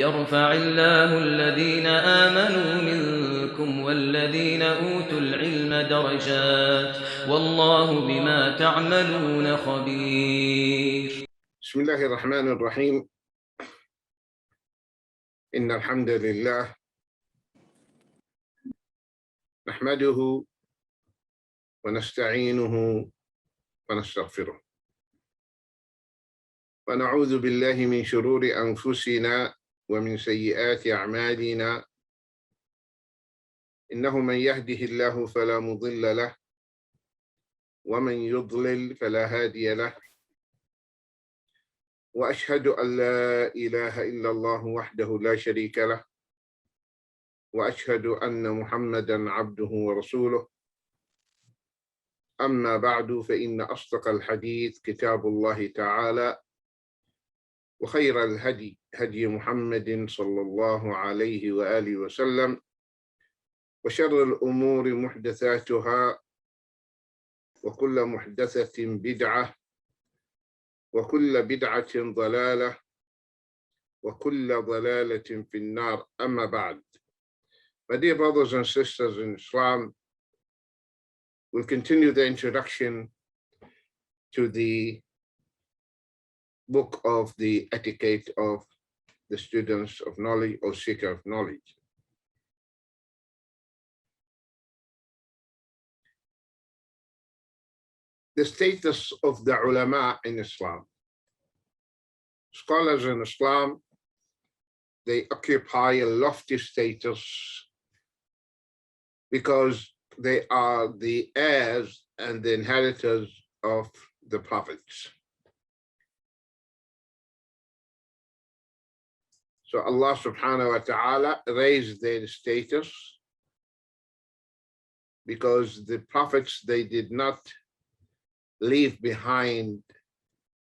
يرفع الله الذين آمنوا منكم والذين أوتوا العلم درجات والله بما تعملون خبير. بسم الله الرحمن الرحيم. إن الحمد لله نحمده ونستعينه ونستغفره ونعوذ بالله من شرور أنفسنا ومن سيئات أعمالنا. إنه من يهده الله فلا مضل له ومن يضلل فلا هادي له، وأشهد أن لا إله إلا الله وحده لا شريك له، وأشهد أن محمدًا عبده ورسوله. أما بعد، فإن أصدق الحديث كتاب الله تعالى، وخير الهدي هدي محمد صلى الله عليه وآله وسلم، وشر الأمور محدثاتها، وكل محدثة بدعة، وكل بدعة ضلالة، وكل ضلالة في النار. أما بعد. My dear brothers and sisters in Islam, we'll continue the introduction to the book of the etiquette of the students of knowledge or seeker of knowledge. The status of the ulama in Islam. Scholars in Islam, they occupy a lofty status because they are the heirs and the inheritors of the prophets. So Allah subhanahu wa ta'ala raised their status because the prophets, they did not leave behind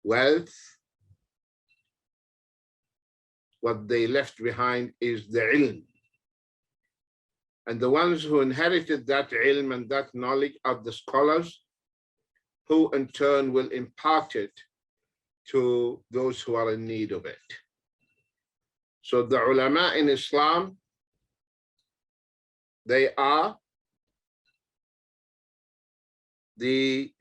wealth. What they left behind is the ilm. And the ones who inherited that ilm and that knowledge are the scholars, who in turn will impart it to those who are in need of it. So the ulama in Islam, they are the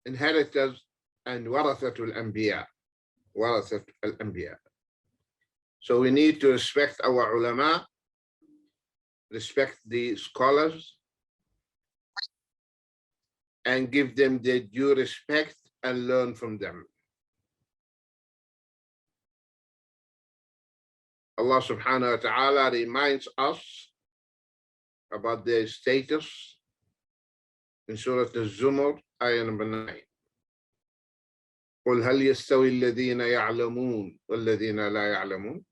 inheritors and warathatul anbiya. So we need to respect our ulama, respect the scholars, and give them their due respect and learn from them. Allah subhanahu wa ta'ala reminds us about their status in Surah Al-Zumar, ayah number 9. قل هل يستوي الذين يعلمون والذين لا يعلمون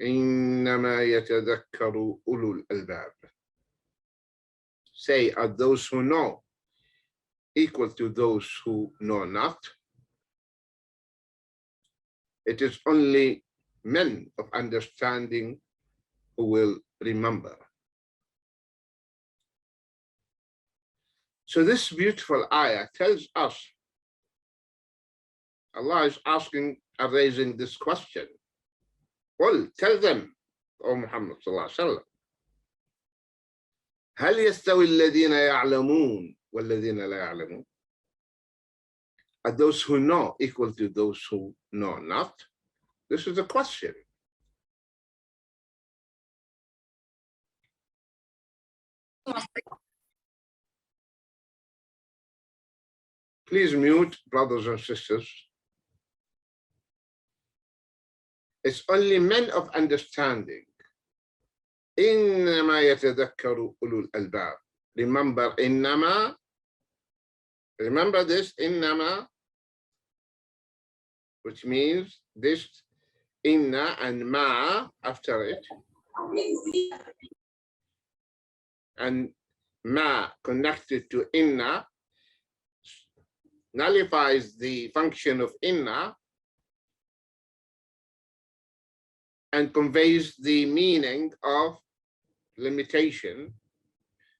إنما يتذكر أولو الألباب. Say, are those who know equal to those who know not? It is only men of understanding who will remember. So this beautiful ayah tells us, Allah is asking, raising this question. Well, tell them, O Muhammad sallallahu alaihi wasallam, هل يستوي الذين يعلمون والذين لا يعلمون? Are those who know equal to those who know not? This is the question. Please mute, brothers and sisters. It's only men of understanding. إنما يتذكر أولو الألباب. Remember, إنما. Remember this, إنما, which means this, inna and ma after it. And ma connected to inna nullifies the function of inna and conveys the meaning of limitation.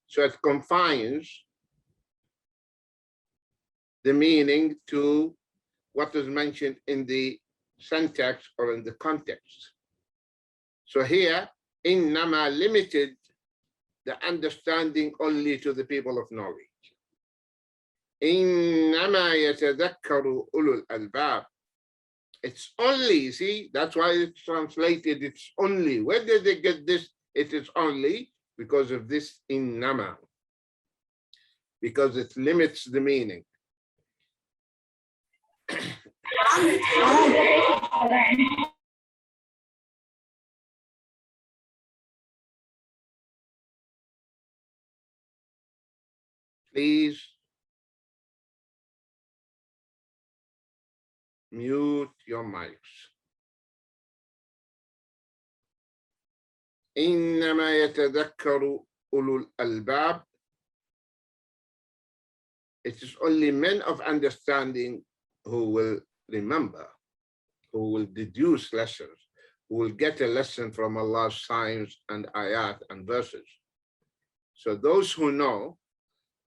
So it confines the meaning to what is mentioned in the syntax or in the context. So here, innama limited the understanding only to the people of knowledge. Innama yatadakkaru ulul albab. It's only, see, that's why it's translated, it's only. Where did they get this? It is only because of this innama, because it limits the meaning. Please mute your mics. إنما يتذكر أولو الألباب. It is only men of understanding who will remember, who will deduce lessons, who will get a lesson from Allah's signs and ayat and verses. So those who know,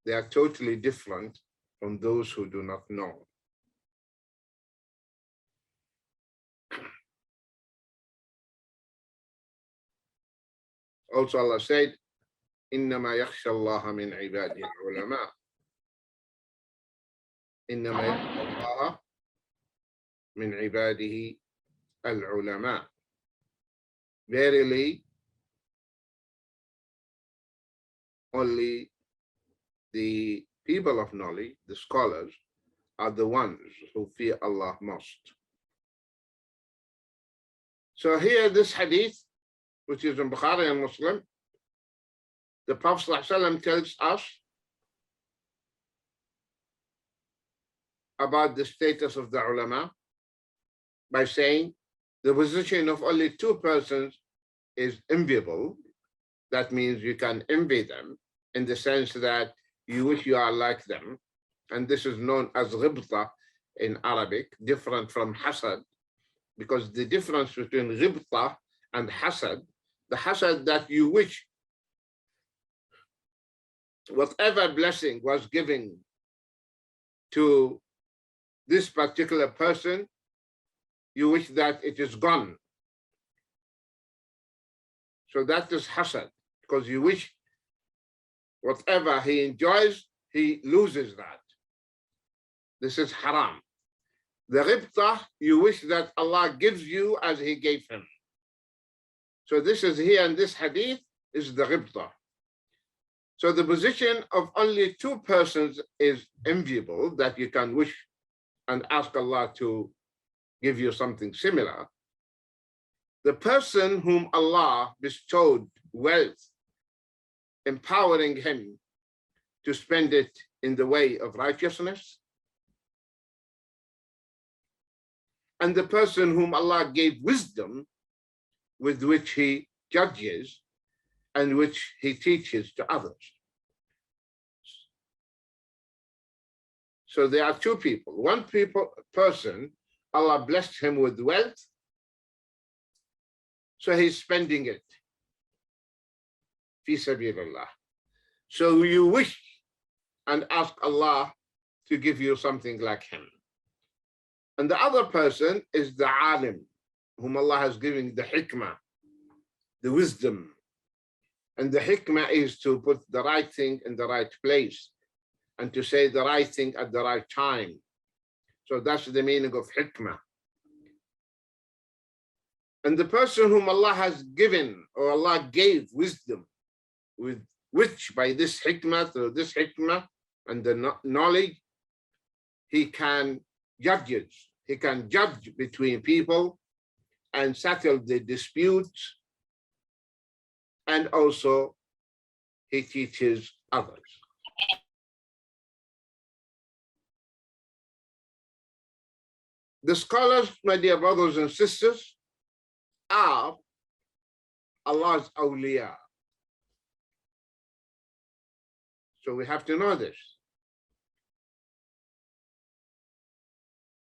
they are totally different from those who do not know. Also Allah said, إنما يخشى الله من عباده العلماء. إنما يخشى الله من عباده العلماء. Verily, only the people of knowledge, the scholars, are the ones who fear Allah most. So here, this hadith, which is in Bukhari and Muslim, the Prophet ﷺ tells us about the status of the ulama by saying the position of only two persons is enviable. That means you can envy them in the sense that you wish you are like them. And this is known as Ribta in Arabic, different from Hasad, because the difference between Ribta and Hasad, the Hasad that you wish whatever blessing was given to this particular person, you wish that it is gone. So that is hasad, because you wish whatever he enjoys, he loses that. This is haram. The ribta, you wish that Allah gives you as he gave him. So this is here in this hadith is the ribta. So the position of only two persons is enviable, that you can wish and ask Allah to give you something similar. The person whom Allah bestowed wealth, empowering him to spend it in the way of righteousness, and the person whom Allah gave wisdom with which he judges and which he teaches to others. So there are two people. One person, Allah blessed him with wealth, so he's spending it. Fi sabilillah. So you wish and ask Allah to give you something like him. And the other person is the alim, whom Allah has given the hikmah, the wisdom. And the hikmah is to put the right thing in the right place and to say the right thing at the right time. So that's the meaning of hikmah. And the person whom Allah has given, or Allah gave wisdom, with which by this hikmah, through this hikmah and the knowledge, he can judge between people and settle the disputes, and also he teaches others. The scholars, my dear brothers and sisters, are Allah's awliya. So we have to know this.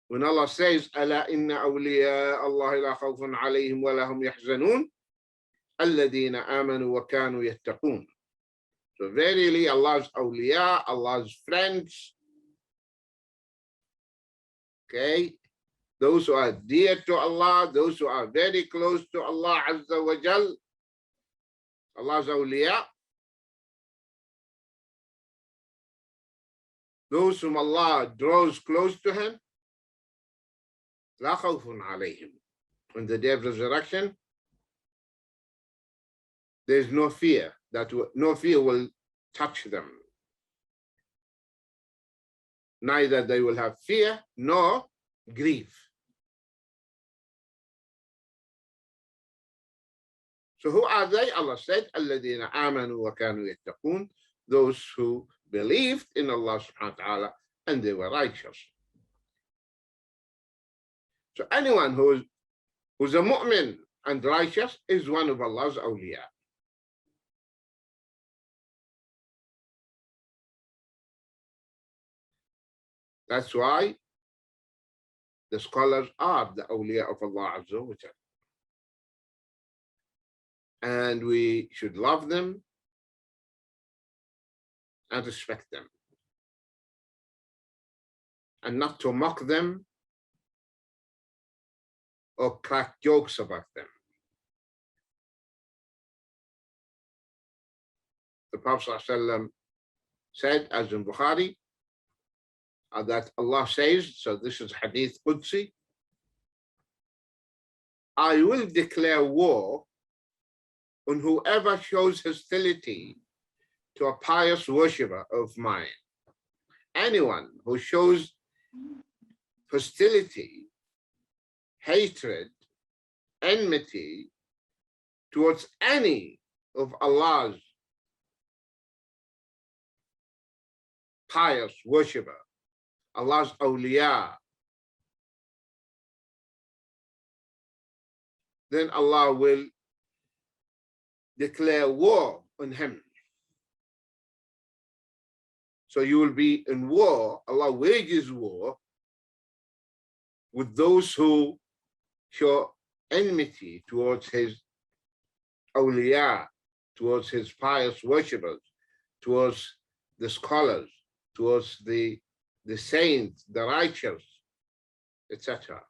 When Allah says, "Ala inna awliya Allah la khawfun alayhim wa lahum yahzanun, alladhina amanu wa kanu yattaqun." So verily Allah's awliya, Allah's friends, Okay, those who are dear to Allah, those who are very close to Allah Azza wa Jal, Allah's awliya, those whom Allah draws close to Him, لا خوف عليهم. On the day of resurrection, there is no fear, no fear will touch them. Neither they will have fear nor grief. So who are they? Allah said, الذين آمنوا وكانوا يتقون, those who believed in Allah subhanahu wa ta'ala and they were righteous. So anyone who's a mu'min and righteous is one of Allah's awliya. That's why the scholars are the awliya of Allah Azza wa Jalla. And we should love them and respect them. And not to mock them or crack jokes about them. The Prophet ﷺ said, as in Bukhari, that Allah says, so this is Hadith Qudsi, I will declare war on whoever shows hostility to a pious worshipper of mine. Anyone who shows hostility, hatred, enmity towards any of Allah's pious worshipper, Allah's awliya, then Allah will declare war on him. So you will be in war. Allah wages war with those who show enmity towards his awliya, towards his pious worshippers, towards the scholars, towards the saints, the righteous, etc.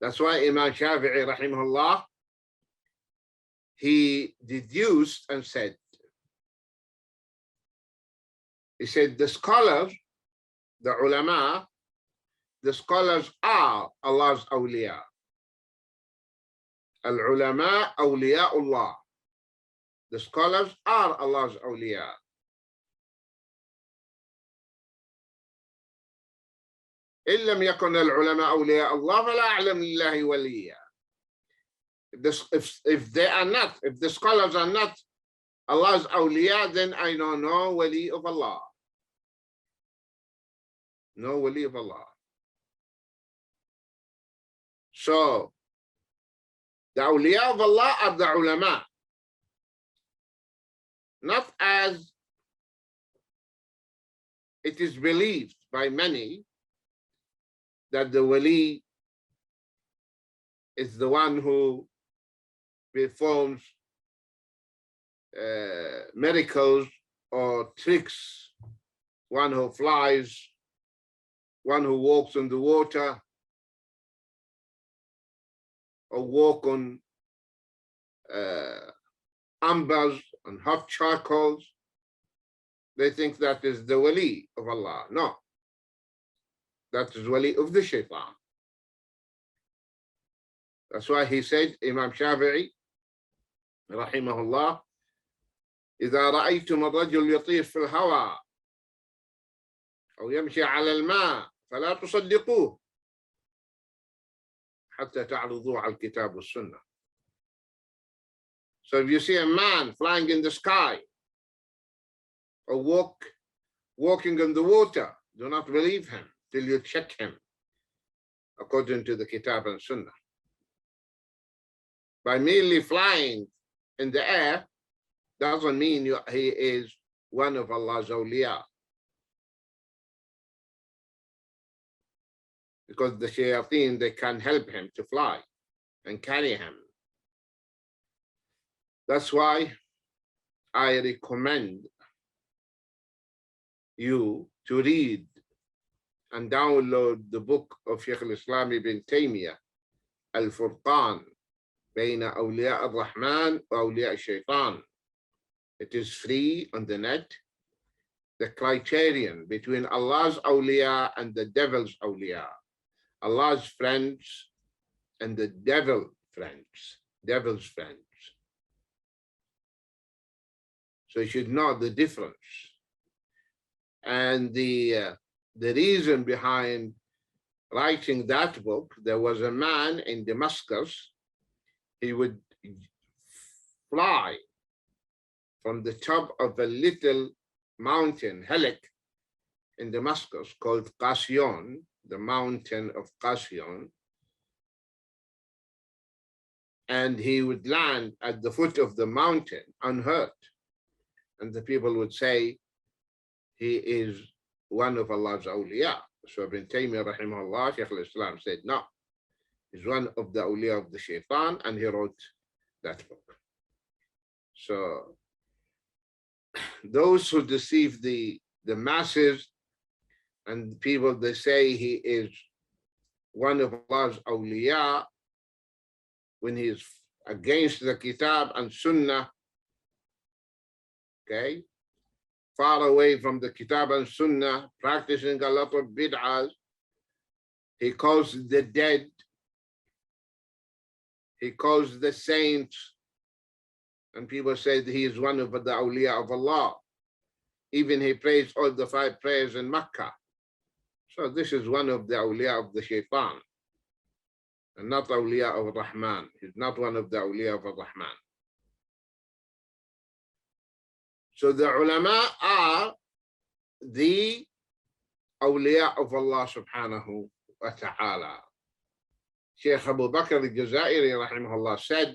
That's why Imam Shafi'i rahimahullah, he deduced and said, he said, the scholars, the ulama, the scholars are Allah's awliya. Al-ulama awliyaullah. The scholars are Allah's awliya. إن لم يكن العلماء أولياء الله فلا أعلم لله وليا. If they are not, if the scholars are not Allah's awliya, then I don't know wali of Allah. No wali of Allah. So the awliya of Allah are the ulama, not as it is believed by many that the wali is the one who performs miracles or tricks, one who flies, one who walks on the water, or walk on ambers and hot charcoals. They think that is the wali of Allah. No, that is wali of the shaitan. That's why he said, Imam Shafi'i rahimahullah, إذا رأيتم الرجل يطير في الهواء أو يمشي على الماء فلا تصدقوه حتى تعرضوه على الكتاب والسنة. So if you see a man flying in the sky or walking in the water, do not believe him till you check him according to the kitab and sunnah. By merely flying in the air doesn't mean he is one of Allah's awliya. Because the shayateen, they can help him to fly and carry him. That's why I recommend you to read and download the book of Shaykh Al-Islam Ibn Taymiyyah, Al-Furqan, Bayna Awliya Ar-Rahman wa Awliya Shaitan. It is free on the net. The criterion between Allah's awliya and the devil's awliya, Allah's friends and the devil's friends. So you should know the difference. And the reason behind writing that book, there was a man in Damascus. He would fly from the top of a little mountain, hillock in Damascus called Qasyon, the mountain of Qasyon. And he would land at the foot of the mountain unhurt. And the people would say, he is one of Allah's awliya. So Ibn Taymiyyah rahimahullah, Shaykh al-Islam said, no, he's one of the awliya of the shaitan, and he wrote that book. So those who deceive the masses and people, they say he is one of Allah's awliya when he is against the kitab and sunnah, okay, far away from the kitab and sunnah, practicing a lot of bid'ahs. He calls the dead, he calls the saints, and people say that he is one of the awliya of Allah. Even he prays all the 5 prayers in Mecca. So this is one of the awliya of the shaitan, and not awliya of Rahman. He's not one of the awliya of Rahman. So the ulama are the awliya of Allah subhanahu wa ta'ala. Shaykh Abu Bakr al-Jazairi rahimahullah said,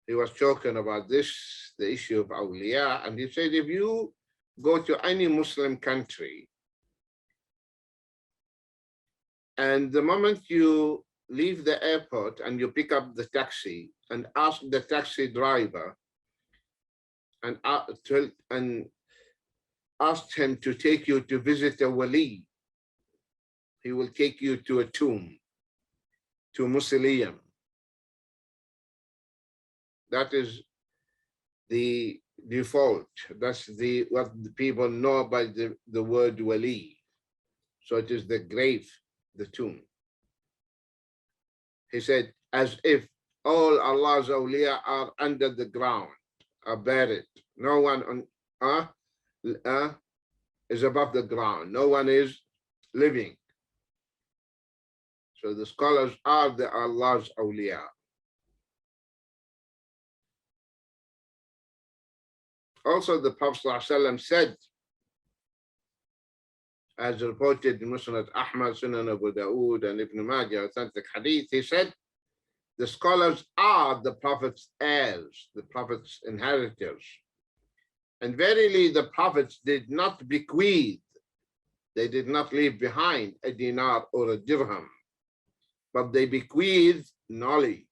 he was talking about this, the issue of awliya, and he said, if you go to any Muslim country, and the moment you leave the airport and you pick up the taxi and ask the taxi driver and ask him to take you to visit a wali, he will take you to a tomb, to a mausoleum. That is the default. That's what the people know by the word wali. So it is the grave, the tomb. He said, as if all Allah's awliya are under the ground, are buried. No one is above the ground. No one is living. So the scholars are the Allah's awliya. Also, the Prophet ﷺ said, as reported in Musnad Ahmad, Sunan Abu Dawood, and Ibn Majah, authentic hadith, he said, the scholars are the Prophet's heirs, the Prophet's inheritors. And verily, the Prophets did not bequeath, they did not leave behind a dinar or a dirham, but they bequeathed knowledge,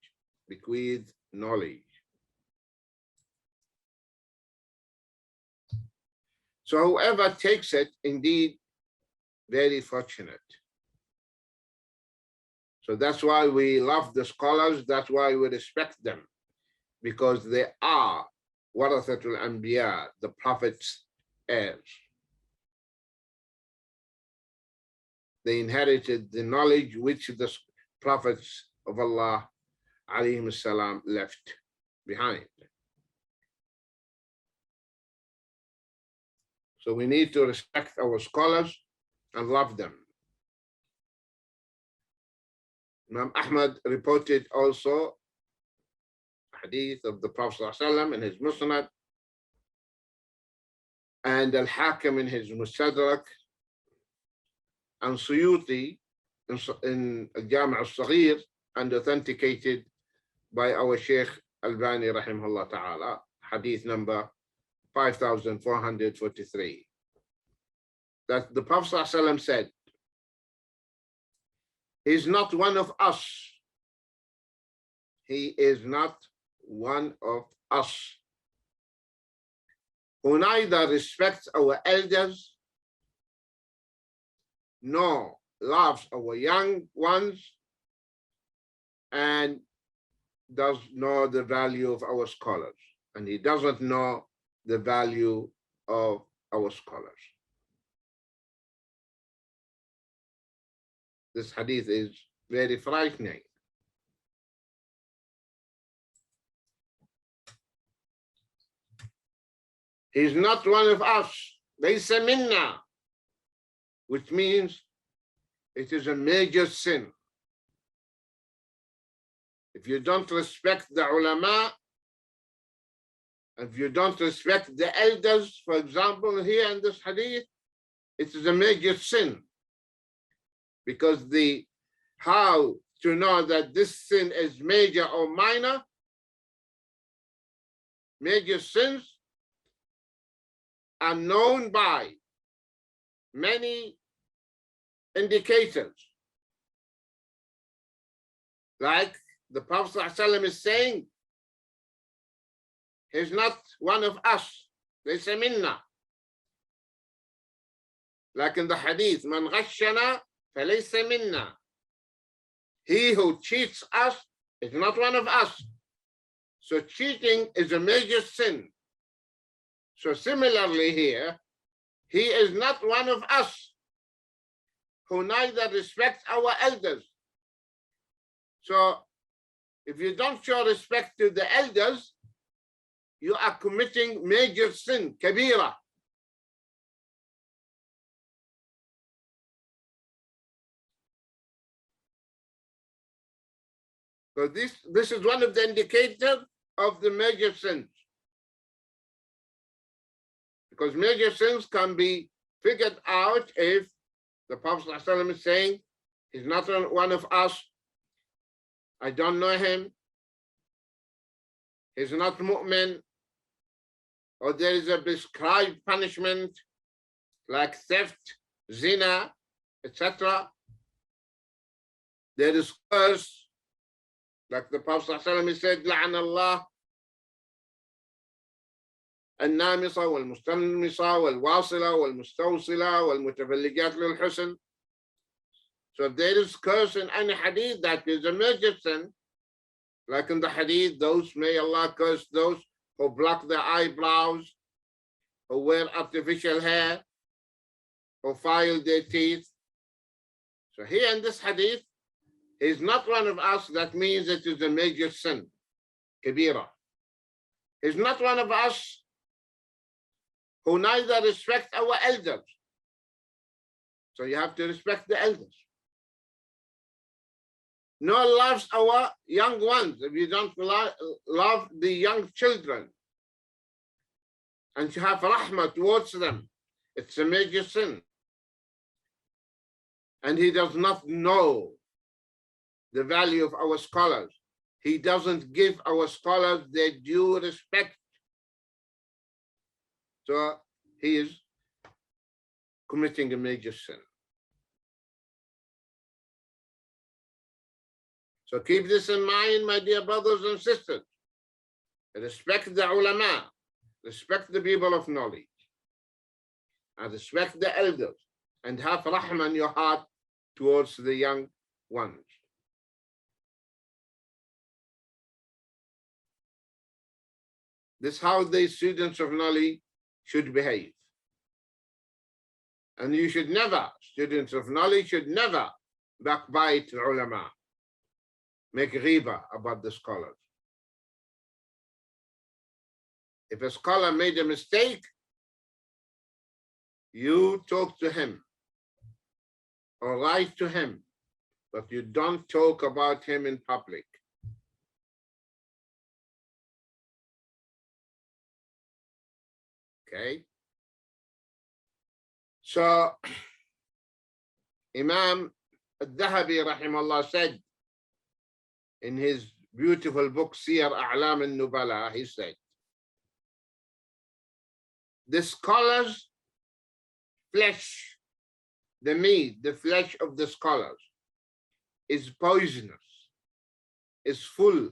So whoever takes it, indeed, very fortunate. So that's why we love the scholars, that's why we respect them, because they are Warathatul Anbiya, the Prophet's heirs. They inherited the knowledge which the Prophets of Allah alayhim salam left behind. So we need to respect our scholars and love them. Imam Ahmad reported also a hadith of the Prophet ﷺ in his Musnad, and Al-Hakim in his Mustadrak, and Suyuti in Al-Jami' al-Saghir, and authenticated by our Shaykh Al-Bani rahimahullah ta'ala, hadith number 5443. That the Prophet ﷺ said, he's not one of us. He is not one of us, who neither respects our elders know, loves our young ones and does know the value of our scholars, and he doesn't know the value of our scholars. This hadith is very frightening. He's not one of us. ليس منا, which means it is a major sin. If you don't respect the ulama, if you don't respect the elders, for example, here in this hadith, it is a major sin. Because how to know that this sin is major or minor, major sins are known by many indicators. Like the Prophet ﷺ is saying, he's not one of us. ليس منا. Like in the hadith, من غشنا فليس منا. He who cheats us is not one of us. So cheating is a major sin. So similarly here, he is not one of us who neither respect our elders. So if you don't show respect to the elders, you are committing major sin, kabira. So this is one of the indicators of the major sins. Because major sins can be figured out if the Prophet ﷺ is saying, he's not one of us, I don't know him, he's not mu'min, or there is a prescribed punishment like theft, zina, etc. There is curse, like the Prophet ﷺ said, لعن الله النامصة والمستنمصة والواصلة والمستوصلة والمتفلجات للحسن. So if there is curse in any hadith, that is a major sin. Like in the hadith, those, may Allah curse those who block their eyebrows, who wear artificial hair, who file their teeth. So here in this hadith, he's not one of us, that means it is a major sin, kabira. He's not one of us who neither respect our elders. So you have to respect the elders. Nor loves our young ones. If you don't love the young children and you have rahmah towards them, it's a major sin. And he does not know the value of our scholars. He doesn't give our scholars their due respect. So he is committing a major sin. So keep this in mind, my dear brothers and sisters. Respect the ulama, respect the people of knowledge, and respect the elders, and have rahmah in your heart towards the young ones. This is how the students of knowledge should behave. And you should never, students of knowledge should never backbite ulama, make ghiba about the scholars. If a scholar made a mistake, you talk to him or write to him, but you don't talk about him in public. Okay? So, Imam al-Dhahabi, rahimahullah, said in his beautiful book, Siyar A'lam al-Nubala, he said, the scholars' flesh, the meat, the flesh of the scholars is poisonous, is full,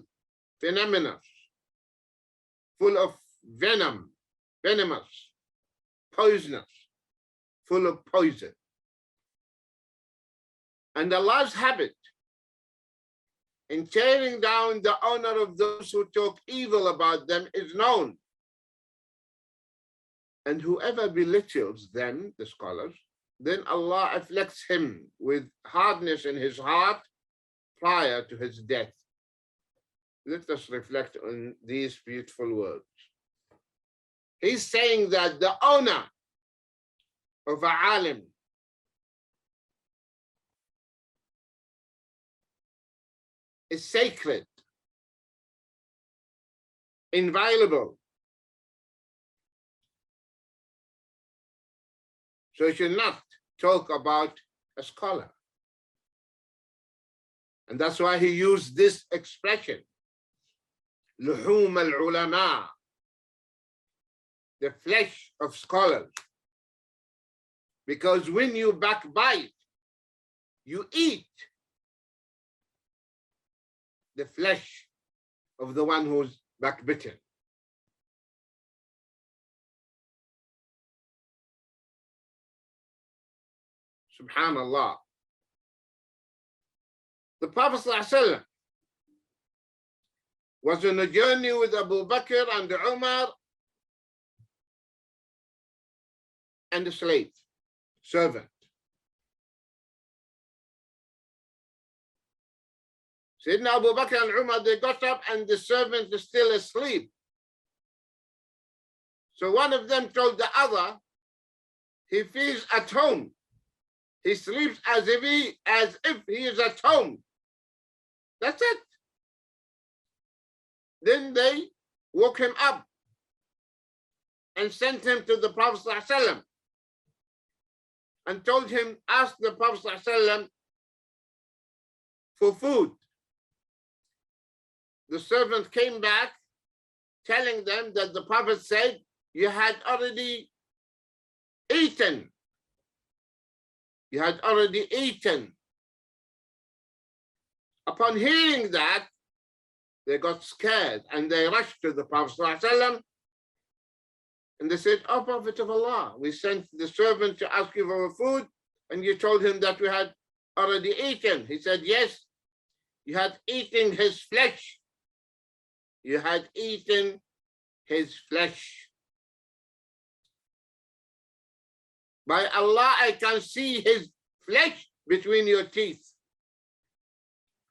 venomous, full of venom, venomous, poisonous, full of poison. And Allah's habit in tearing down the honor of those who talk evil about them is known. And whoever belittles them, the scholars, then Allah afflicts him with hardness in his heart prior to his death. Let us reflect on these beautiful words. He's saying that the honor of a alim is sacred, inviolable. So you should not talk about a scholar. And that's why he used this expression, luhum al-ulama, the flesh of scholars. Because when you backbite, you eat the flesh of the one who's backbitten. Subhanallah. The Prophet ﷺ was on a journey with Abu Bakr and Umar and a slave, servant. Sayyidina Abu Bakr and Umar, they got up and the servant is still asleep. So one of them told the other, he feels at home. He sleeps as if he is at home. That's it. Then they woke him up and sent him to the Prophet ﷺ and told him, ask the Prophet ﷺ for food. The servant came back telling them that the Prophet said, you had already eaten. You had already eaten. Upon hearing that, they got scared and they rushed to the Prophet ﷺ and they said, "Oh, Prophet of Allah, we sent the servant to ask you for food and you told him that we had already eaten." He said, "Yes, you had eaten his flesh. You had eaten his flesh. By Allah, I can see his flesh between your teeth."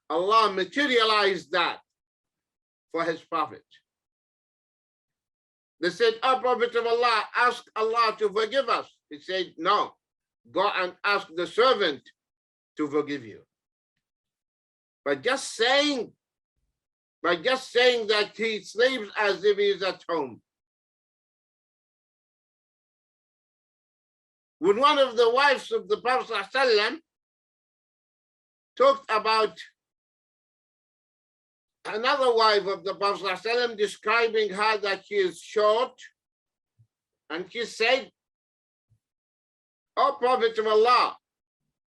Allah materialized that for his prophet. They said, "Oh, Prophet of Allah, ask Allah to forgive us." He said, "No, go and ask the servant to forgive you." By just saying that he sleeps as if he is at home. When one of the wives of the Prophet ﷺ talked about another wife of the Prophet ﷺ, describing her that she is short, and she said, "Oh, Prophet of Allah,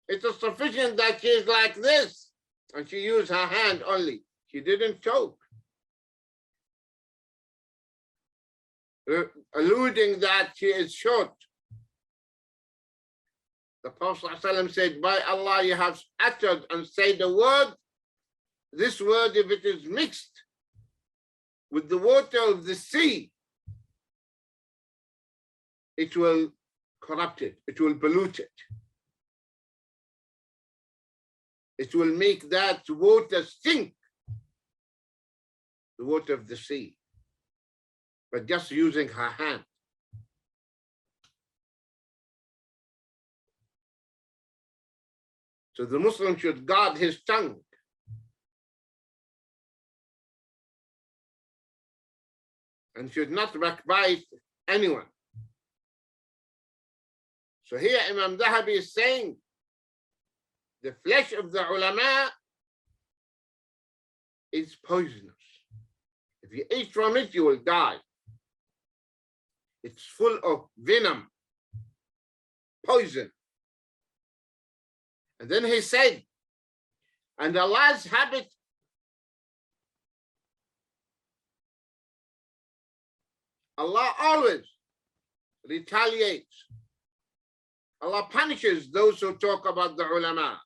it is sufficient that she is like this." And she used her hand only. She didn't talk. Alluding that she is short. The Prophet ﷺ said, "By Allah, you have uttered and said the word. This word, if it is mixed with the water of the sea, it will corrupt it. It will pollute it. It will make that water stink, the water of the sea, but just using her hand." So the Muslim should guard his tongue. And should not backbite anyone. So here Imam Dhahabi is saying, the flesh of the ulama is poisonous. If you eat from it, you will die. It's full of venom, poison. And then he said, and Allah's habit Allah always retaliates. Allah punishes those who talk about the ulama.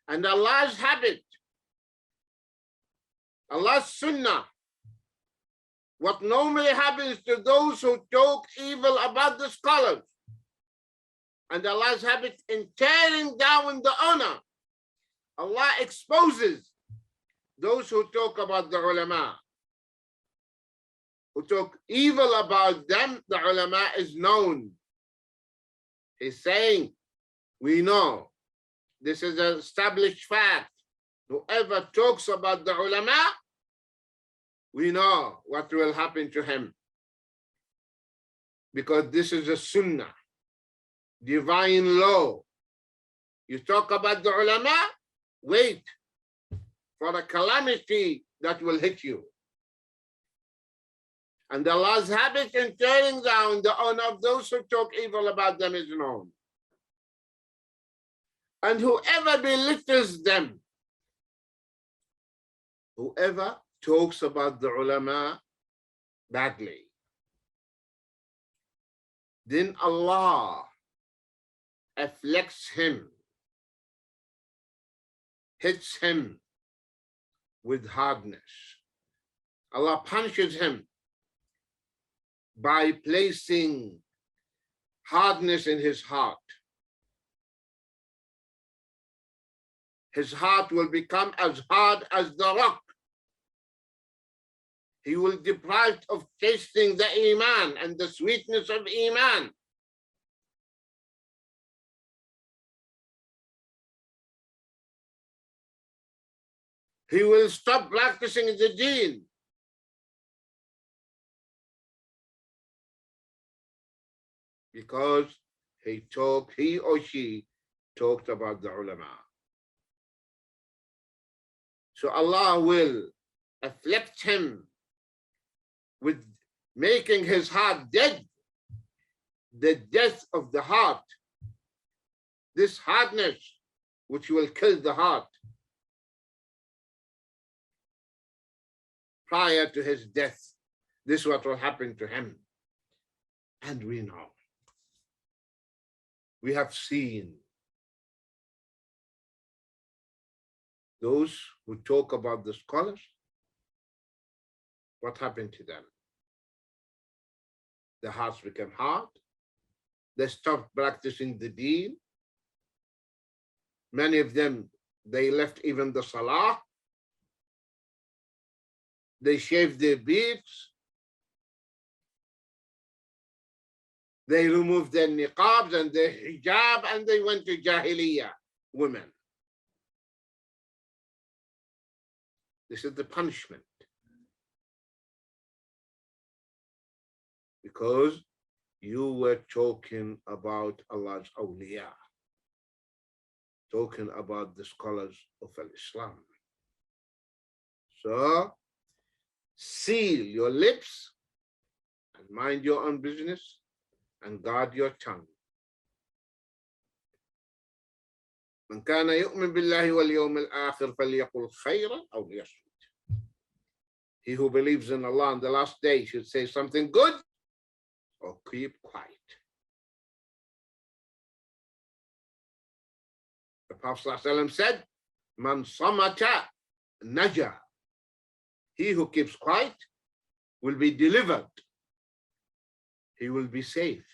And Allah's habit, Allah's sunnah, what normally happens to those who talk evil about the scholars, and Allah's habit in tearing down the honor, Allah exposes those who talk about the ulama, who talk evil about them. The ulama is known. He's saying, we know, this is an established fact. Whoever talks about the ulama, we know what will happen to him. Because this is a sunnah, divine law. You talk about the ulama, wait for a calamity that will hit you. And Allah's habit in tearing down the honor of those who talk evil about them is known. And whoever belittles them, whoever talks about the ulama badly, then Allah afflicts him, hits him with hardness. Allah punishes him by placing hardness in his heart. His heart will become as hard as the rock. He will be deprived of tasting the iman and the sweetness of iman. He will stop practicing the deen. Because he or she talked about the ulama. So Allah will afflict him with making his heart dead, the death of the heart, this hardness which will kill the heart prior to his death. This is what will happen to him. And we know, we have seen those who talk about the scholars, what happened to them? Their hearts became hard. They stopped practicing the deen. Many of them, they left even the salah. They shaved their beards. They removed their niqabs and their hijab, and they went to jahiliyyah women. This is the punishment. Because you were talking about Allah's awliya, talking about the scholars of Islam. So seal your lips and mind your own business and guard your tongue. من كان يؤمن بالله واليوم الآخر فليقل خيرا أو ليصمت. He who believes in Allah on the last day should say something good or keep quiet. The Prophet ﷺ said, Man samata naja. He who keeps quiet will be delivered. He will be safe.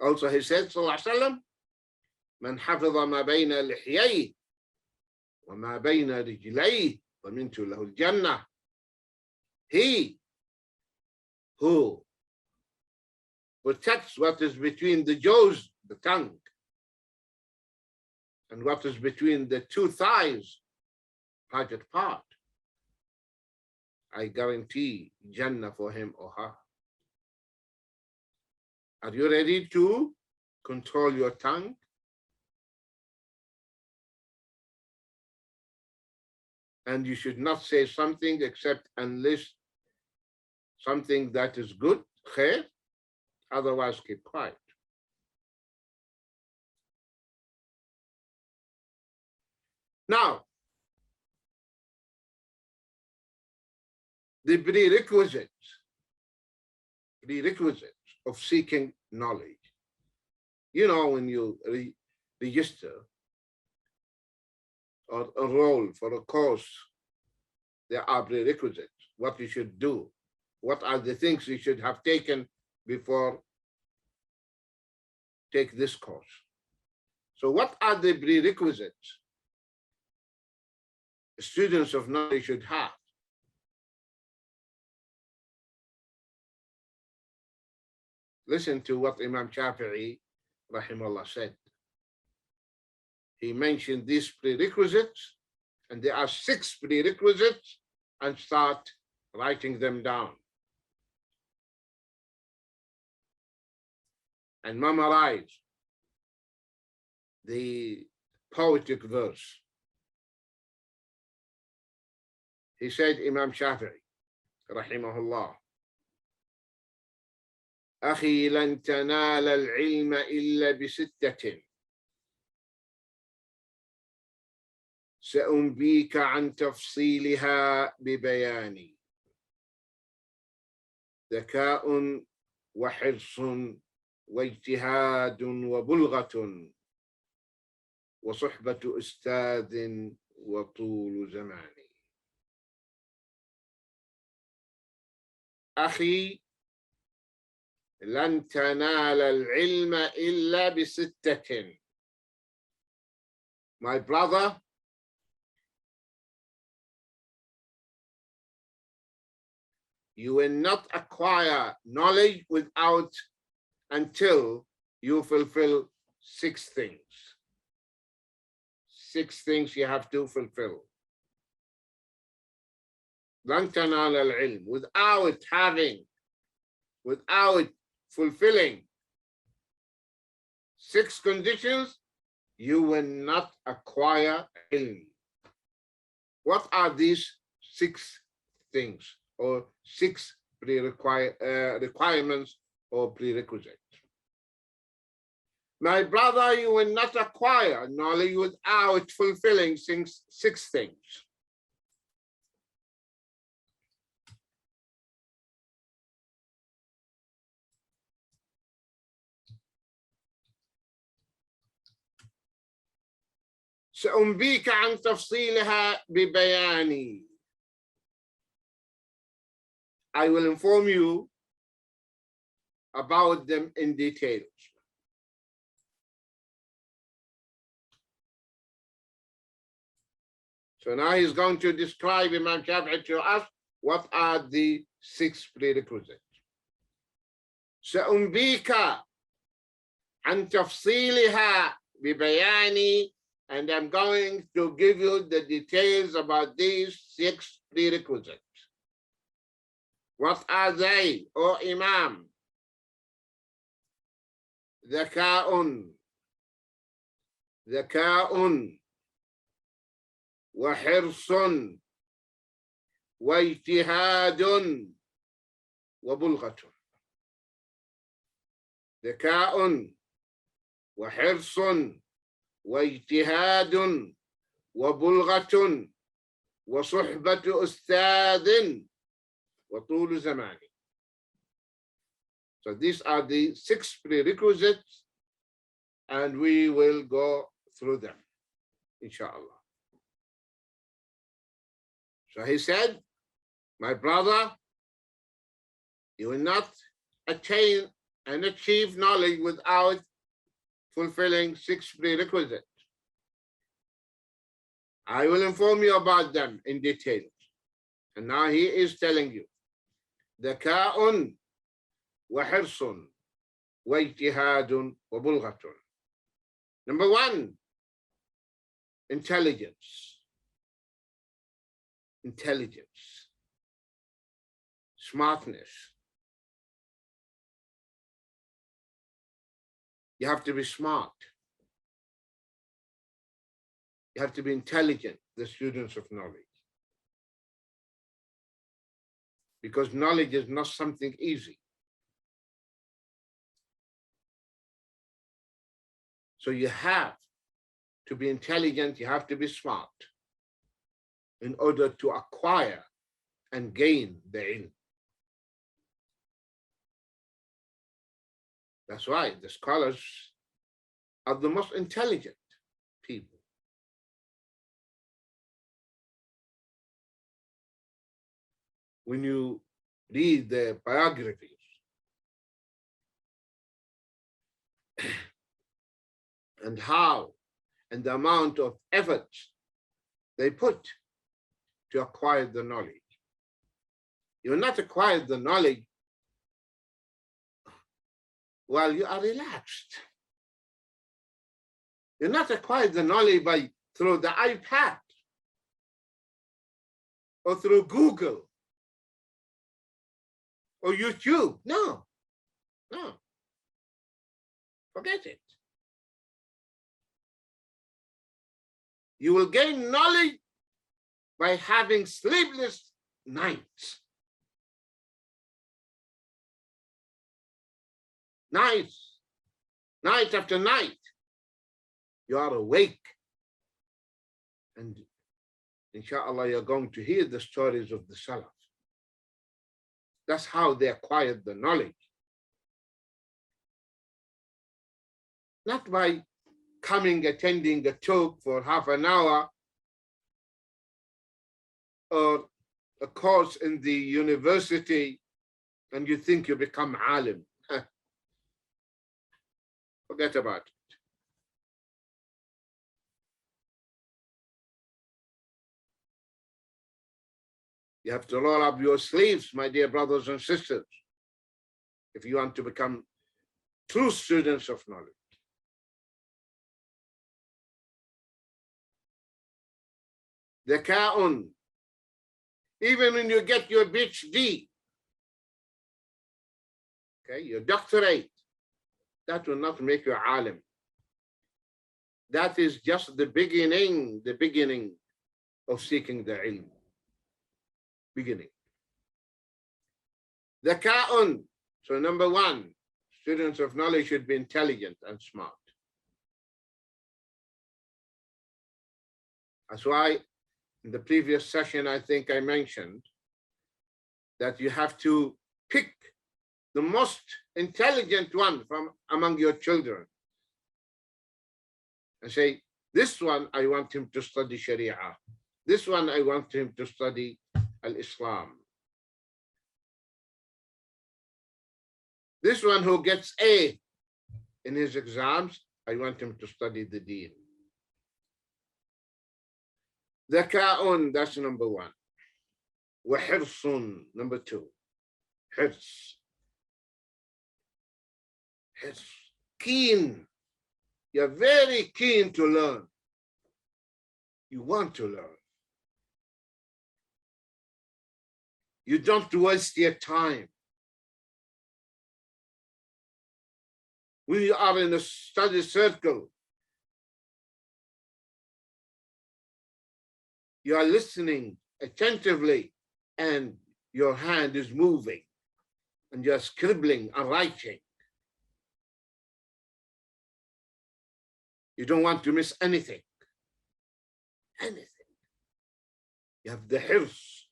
Also he said, sallallahu alaihi wasallam, Man hafidha ma bayna lihiyayhi wa ma bayna rijlayhi wa mintu lahu al-jannah. He who protects what is between the jaws, the tongue, and what is between the two thighs, private part, I guarantee Jannah for him or her. Are you ready to control your tongue? And you should not say something except unless something that is good, khair, otherwise keep quiet. Now, the prerequisites of seeking knowledge. You know, when you register or enroll for a course, there are prerequisites, what you should do, what are the things you should have taken before take this course. So what are the prerequisites students of knowledge should have? Listen to what Imam Shafi'i, rahimahullah, said. He mentioned these prerequisites, and there are 6 prerequisites, and start writing them down and memorize the poetic verse. He said, Imam Shafi'i, rahimahullah, أخي لن تنال العلم إلا ب6 سأنبيك عن تفصيلها ببيان ذكاء وحرص واجتهاد وبلغة وصحبة أستاذ وطول زمان. أخي لن تنال العلم إلا ب6. My brother, you will not acquire knowledge until you fulfill 6 things. 6 things you have to fulfill. لن تنال العلم, without fulfilling 6 conditions, you will not acquire ilm. What are these 6 things or 6 requirements or prerequisites? My brother, you will not acquire knowledge without fulfilling 6 things. سأنبيك عن تفصيلها ببياني. I will inform you about them in detail. So now he's going to describe Imam Shafi'i to us what are the 6 prerequisites. سأنبيك عن تفصيلها ببياني, and I'm going to give you the details about these 6 prerequisites. What are they, O Imam? ذكاء وحرص واجتهاد وبلغة. ذكاء وحرص واجتهاد وبلغة وصحبة أستاذ وطول زمان. So these are the 6 prerequisites, and we will go through them, inshallah. So he said, my brother, you will not attain and achieve knowledge without fulfilling 6 prerequisites. I will inform you about them in detail. And now he is telling you, ذكاء وحرص واجتهاد وبلغة. Number 1, intelligence, smartness. You have to be smart. You have to be intelligent, the students of knowledge. Because knowledge is not something easy. So you have to be intelligent, you have to be smart in order to acquire and gain the ilm. That's why the scholars are the most intelligent people. When you read their biographies, and how and the amount of effort they put to acquire the knowledge. You will not acquire the knowledge while you are relaxed. You're not acquired the knowledge through the iPad or through Google or YouTube. No, no, forget it. You will gain knowledge by having sleepless nights. Night after night, you are awake. And inshallah, you're going to hear the stories of the Salaf. That's how they acquired the knowledge. Not by attending a talk for half an hour or a course in the university and you think you become alim. Forget about it. You have to roll up your sleeves, my dear brothers and sisters, if you want to become true students of knowledge. Dhaka'un. Even when you get your PhD, okay, your doctorate, that will not make you alim. That is just the beginning of seeking the ilm. Beginning. Dhaka'un. So number one, students of knowledge should be intelligent and smart. That's why in the previous session, I think I mentioned that you have to pick the most intelligent one from among your children and say, this one, I want him to study Sharia. This one, I want him to study Al-Islam. This one who gets A in his exams, I want him to study the Deen. Dhaka'un, that's number one. Wahirsun, number two. Hirs. Hirs. Keen. You're very keen to learn. You want to learn. You don't waste your time. When you are in a study circle, you are listening attentively and your hand is moving and you're scribbling and writing. You don't want to miss anything. Anything. You have the hirs.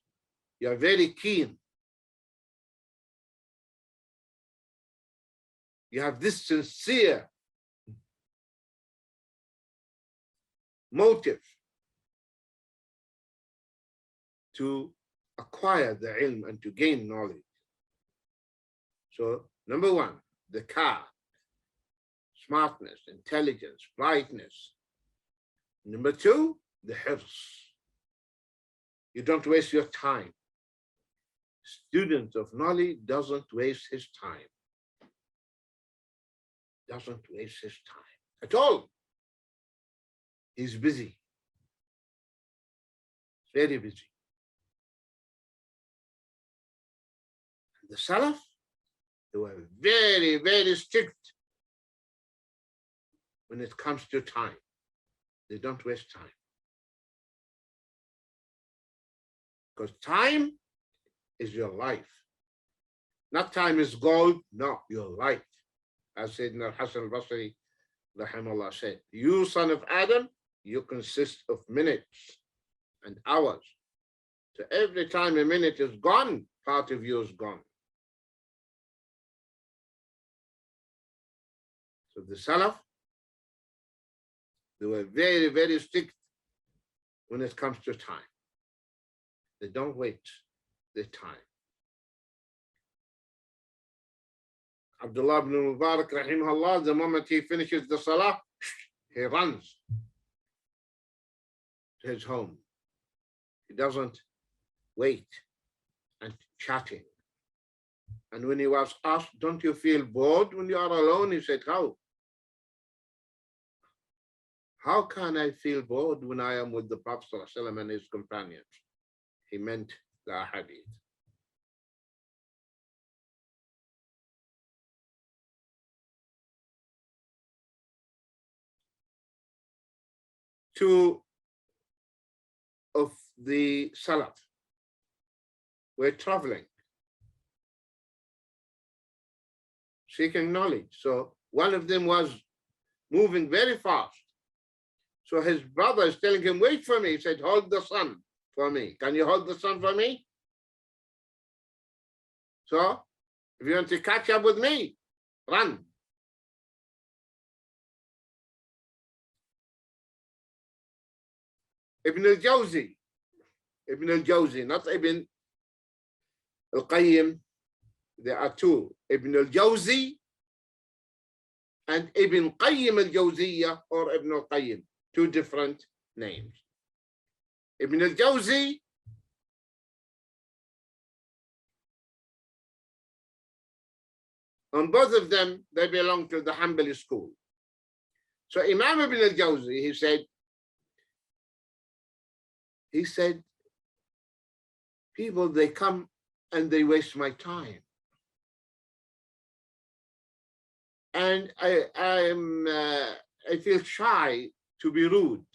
You are very keen. You have this sincere motive to acquire the ilm and to gain knowledge. So number one, the ka, smartness, intelligence, brightness. Number two, the hirs. You don't waste your time. Student of knowledge doesn't waste his time. Doesn't waste his time at all. He's busy. Very busy. The Salaf, they were very, very strict when it comes to time. They don't waste time. Because time is your life. Not time is gold, no, your life. As Sayyidina Hassan al-Basri, rahimahullah, said, you son of Adam, you consist of minutes and hours. So every time a minute is gone, part of you is gone. So the Salaf, They were very, very strict when it comes to time. They don't wait their time. Abdullah ibn Mubarak, rahimahullah, the moment he finishes the salah, he runs to his home. He doesn't wait and chatting. And when he was asked, don't you feel bored when you are alone? He said, how? How can I feel bored when I am with the Prophet ﷺ and his companions? He meant the hadith. Two of the Salaf were traveling, seeking knowledge. So one of them was moving very fast. So his brother is telling him, wait for me. He said, hold the sun for me. Can you hold the sun for me? So if you want to catch up with me, run. Ibn al-Jawzi, not Ibn al-Qayyim. There are two, Ibn al-Jawzi and Ibn Qayyim al-Jawziyya or Ibn al-Qayyim, two different names. Ibn al-Jawzi on both of them, they belong to the Hanbali school. So Imam Ibn al-Jawzi, he said, people, they come and they waste my time. And I feel shy to be rude.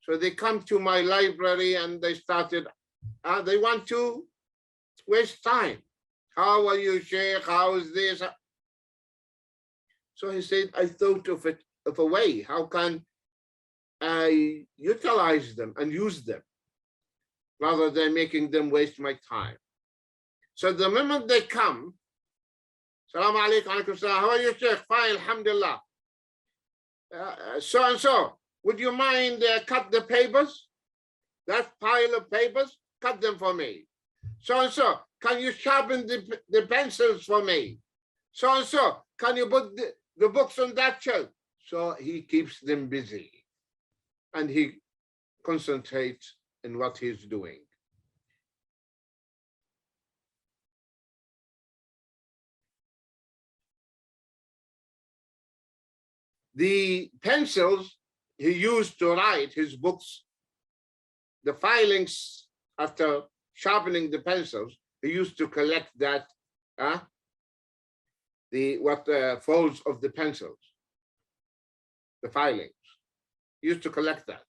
So they come to my library and they started, they want to waste time. How are you, Sheikh? How is this? So he said, I thought of a way. How can I utilize them and use them rather than making them waste my time? So the moment they come, Salaam alaikum, alaikum salam, how are you, Sheikh? Fine, alhamdulillah. So and so, would you mind cut the papers? That pile of papers, cut them for me. So and so, can you sharpen the pencils for me? So and so, can you put the books on that shelf? So he keeps them busy and he concentrates in what he's doing. The pencils he used to write his books, the filings after sharpening the pencils, he used to collect that, folds of the pencils, the filings. He used to collect that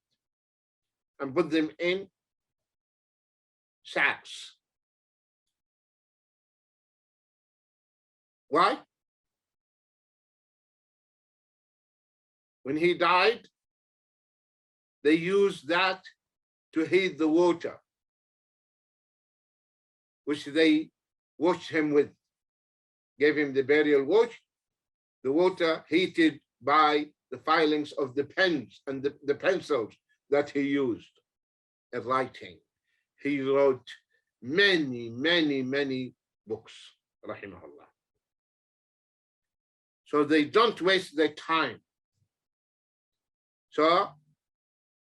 and put them in sacks. Why? When he died, they used that to heat the water, which they washed him with, gave him the burial wash, the water heated by the filings of the pens and the pencils that he used in writing. He wrote many, many, many books, rahimahullah. So they don't waste their time. So,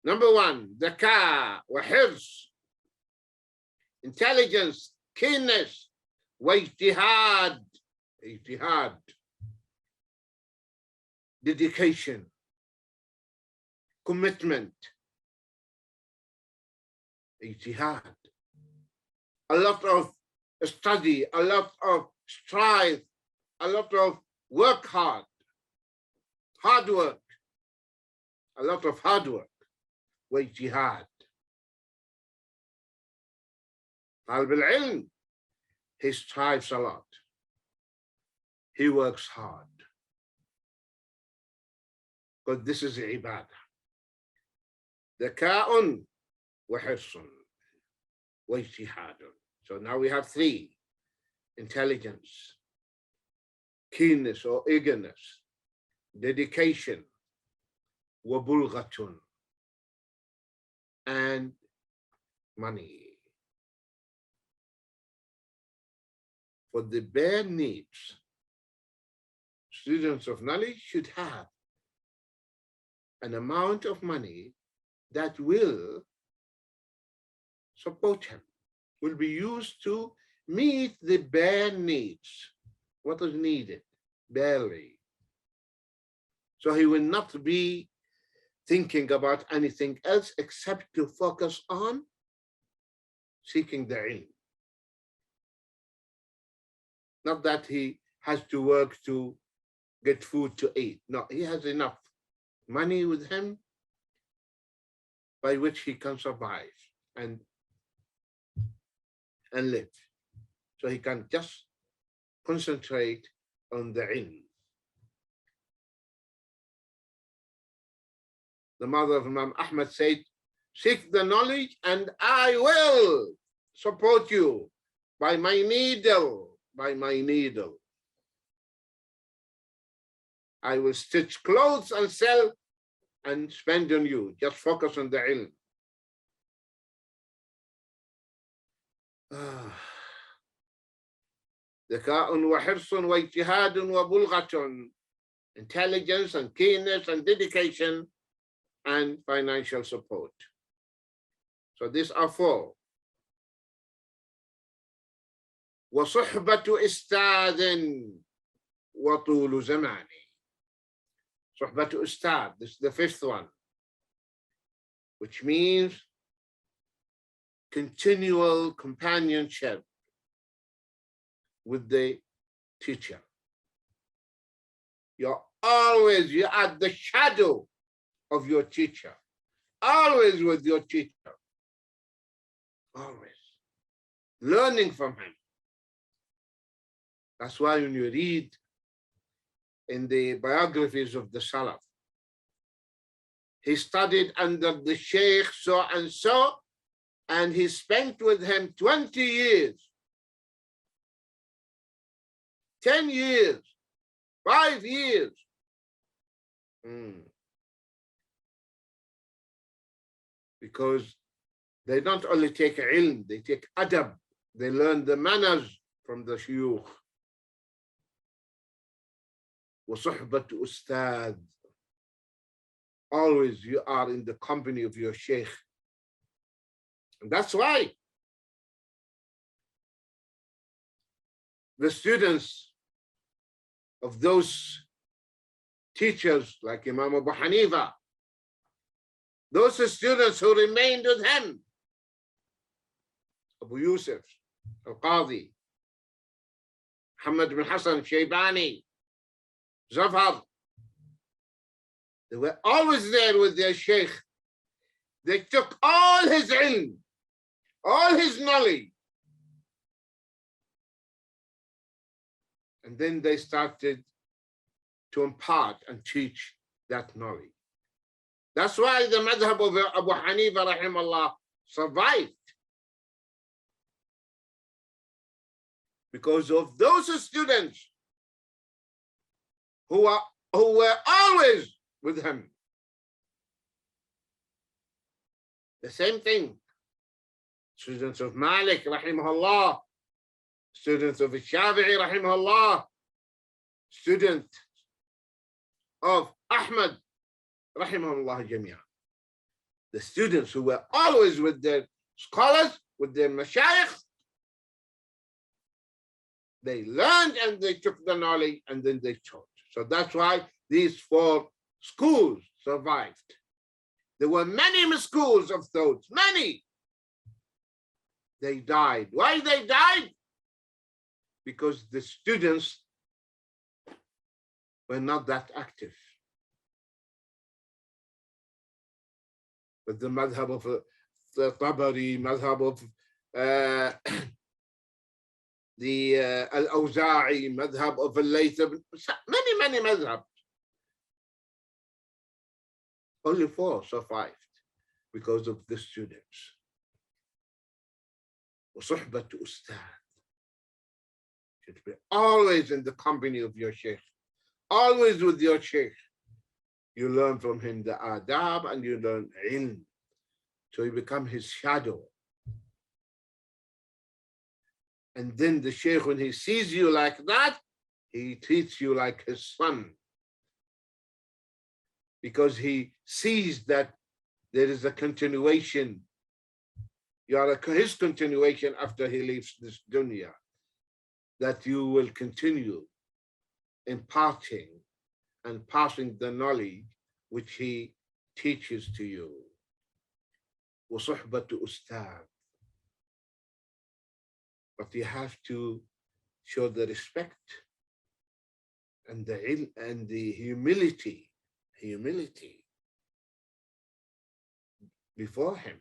number one, dhaka wa hifz, intelligence, keenness, wa ijtihad, dedication, commitment, ijtihad, a lot of study, a lot of strive, a lot of work hard work, a lot of hard work, وجهاد. طالب العلم, he strives a lot. He works hard. Because this is ibadah. ذكاء وحرص واجتهاد. So now we have three: intelligence, keenness or eagerness, dedication, وبلغة, and money. For the bare needs, students of knowledge should have an amount of money that will support him, will be used to meet the bare needs, what is needed, barely. So he will not be thinking about anything else except to focus on seeking the ilm. Not that he has to work to get food to eat. No, he has enough money with him by which he can survive and live. So he can just concentrate on the ilm. The mother of Imam Ahmad said, seek the knowledge and I will support you by my needle. By my needle. I will stitch clothes and sell and spend on you. Just focus on the ilm. ذكاء وحرص واجتهاد وبلغة, intelligence and keenness and dedication and financial support. So these are four. وصحبة أستاذ وطول زمان. صحبة أستاذ, this is the fifth one, which means continual companionship with the teacher. You're at the shadow of your teacher, always with your teacher, always learning from him. That's why when you read in the biographies of the Salaf, he studied under the Shaykh so and so, and he spent with him 20 years, 10 years, 5 years. Because they don't only take ilm, they take adab. They learn the manners from the shuyukh. وصحبة أستاذ. Always you are in the company of your sheikh. And that's why the students of those teachers like Imam Abu Hanifa, those students who remained with him, Abu Yusuf Al-Qadi, Muhammad bin Hassan Shaybani, Zafar, they were always there with their sheikh. They took all his ilm, all his knowledge, and then they started to impart and teach that knowledge. That's why the madhab of Abu Hanifa rahimahullah survived, because of those students who were always with him. The same thing, students of Malik rahimahullah, students of Shafi'i rahimahullah, student of Ahmad rahimahullah jamia. The students who were always with their scholars, with their mashayikh, they learned and they took the knowledge and then they taught. So that's why these four schools survived. There were many schools of thought, many. They died. Why they died? Because the students were not that active. But the madhab of the Tabari, madhab of the Al-Awza'i, madhab of Al-Layth, many madhabs. Only 4 survived because of the students. وصحبة أستاذ. Should be always in the company of your sheikh, always with your sheikh. You learn from him the adab and you learn ilm. So you become his shadow. And then the Shaykh, when he sees you like that, he treats you like his son. Because he sees that there is a continuation. You are his continuation after he leaves this dunya. That you will continue imparting and passing the knowledge which he teaches to you. وصحبة أستاذ. But you have to show the respect and the humility before him.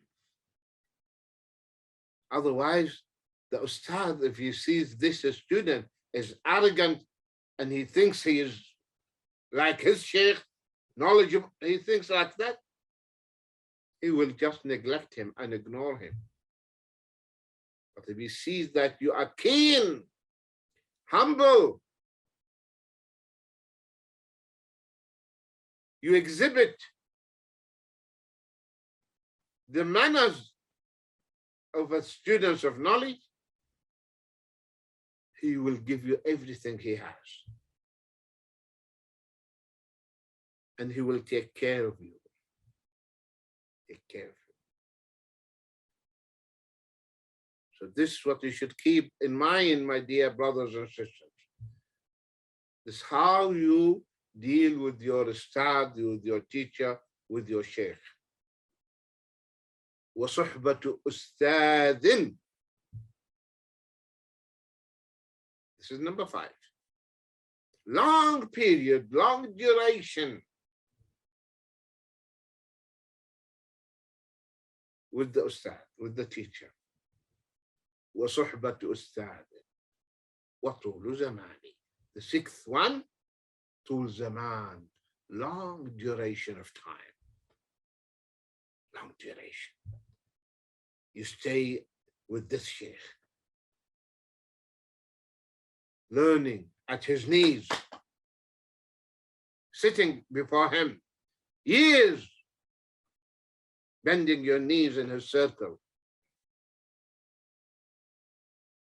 Otherwise, the ustad, if he sees this student is arrogant and he thinks he is like his sheikh, knowledgeable, he thinks like that, he will just neglect him and ignore him. But if he sees that you are keen, humble, you exhibit the manners of a student of knowledge, he will give you everything he has. And he will take care of you. Take care of you. So this is what you should keep in mind, my dear brothers and sisters. This is how you deal with your ustad, with your teacher, with your sheikh. وصحبة أستاذ. This is number 5. Long period, long duration with the ustad, with the teacher. وصحبة أستاذ وطول زماني. The 6th one, طول زمان, long duration of time. Long duration. You stay with this sheikh, learning at his knees, sitting before him, years, bending your knees in his circle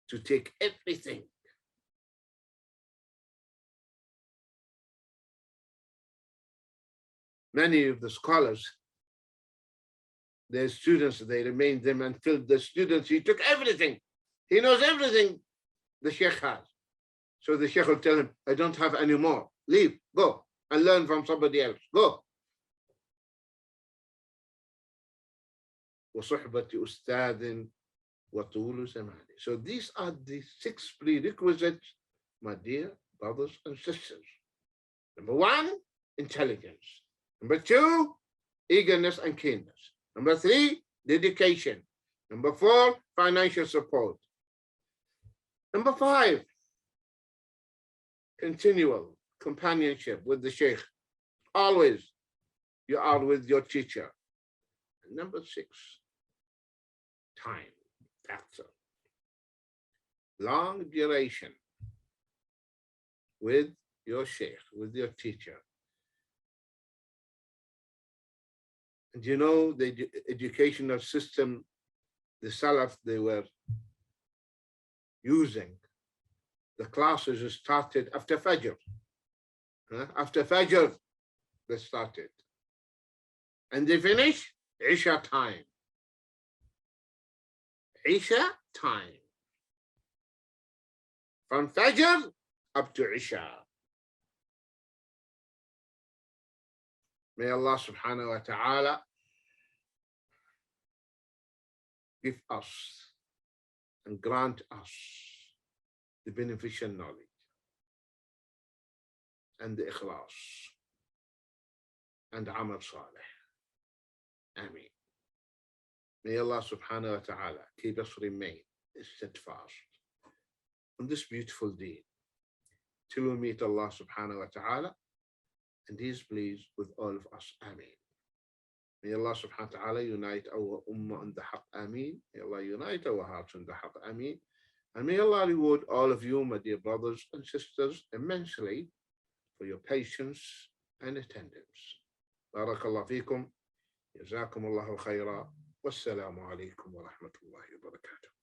to take everything. Many of the scholars, their students, they remained them until the students, he took everything. He knows everything the sheikh has. So the sheikh will tell him, I don't have any more. Leave, go and learn from somebody else. Go. وصحبة أستاذ وطول زماني. So these are the 6 prerequisites, my dear brothers and sisters. Number 1, intelligence. Number 2, eagerness and keenness. Number 3, dedication. Number 4, financial support. Number 5, continual companionship with the sheikh. Always you are with your teacher. And number 6, time factor. Long duration with your sheikh, with your teacher. And you know, the educational system, the Salaf, they were using, the classes started after Fajr. After Fajr, they started. And they finish Isha time. Isha time. From Fajr up to Isha. May Allah subhanahu wa ta'ala give us and grant us the beneficial knowledge and the ikhlas and amal salih. Ameen. May Allah subhanahu wa ta'ala keep us remain steadfast on this beautiful deed till we meet Allah subhanahu wa ta'ala and he is pleased with all of us. Ameen. May Allah subhanahu wa ta'ala unite our ummah on the haqq. Ameen. May Allah unite our hearts on the haqq. Ameen. And may Allah reward all of you, my dear brothers and sisters, immensely for your patience and attendance. بارك الله فيكم. جزاكم الله خيرا. والسلام عليكم ورحمة الله وبركاته.